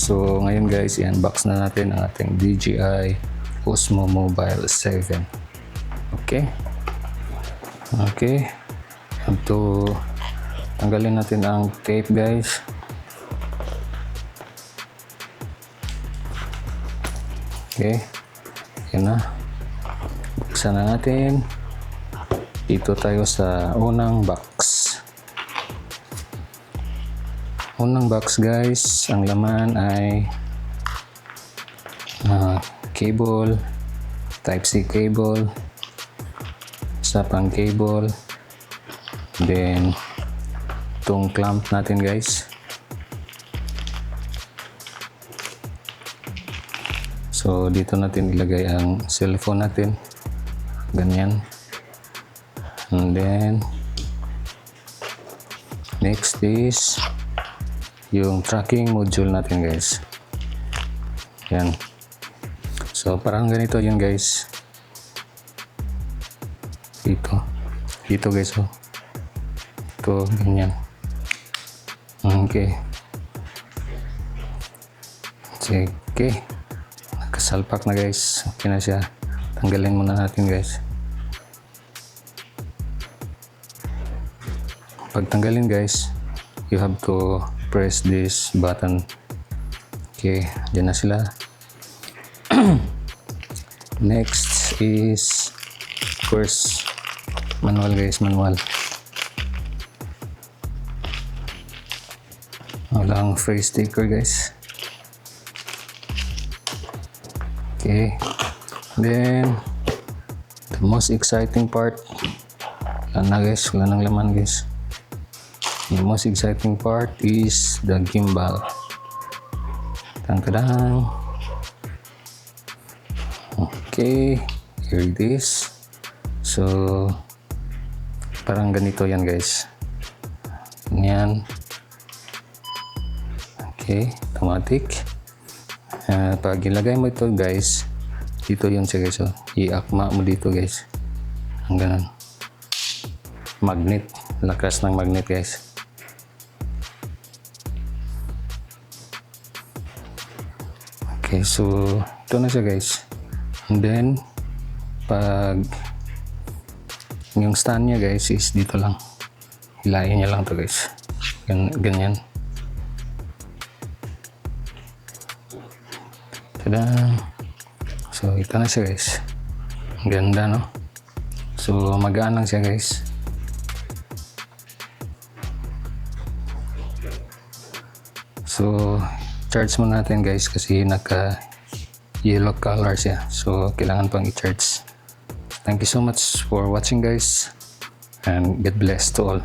So ngayon guys, i-unbox na natin ang ating DJI Osmo Mobile 7. Okay. Ito, tanggalin natin ang tape guys. Okay. Yan na. Buksan na natin. Dito tayo sa unang box. Unang box guys, ang laman ay cable, Type-C cable, isa pang cable, then itong clamp natin guys. So dito natin ilagay ang cellphone natin, ganyan. And then next is yung tracking module natin guys. Yan. So parang ganito yun guys. Dito guys, oh. Ito ganyan. Okay. Nakasalpak na guys. Okay na siya. Tanggalin muna natin guys. Pag tanggalin guys, you have to press this button. Okay, dyan na sila. Next is, of course, manual guys, manual. Walang free sticker guys. Okay, then the most exciting part, wala na guys, wala nang laman guys. The most exciting part is the gimbal. Tang-tadang. Okay, here it is. So, parang ganito yan guys. Ganyan. Okay, automatic. Pag ilagay mo ito guys, dito yun siya guys. So, i-akma mo dito guys. Ang ganun. Magnet. Lakas ng magnet guys. Okay, so ito na siya guys. And then pag yung stand niya guys is dito lang. Hilahin niya lang to guys. Ganyan. Tada. So ito na siya guys. Ang ganda no. So magaan lang siya guys. So charge mo natin guys kasi naka yellow color siya, so kailangan pang i-charge. Thank you so much for watching guys, and God bless to all.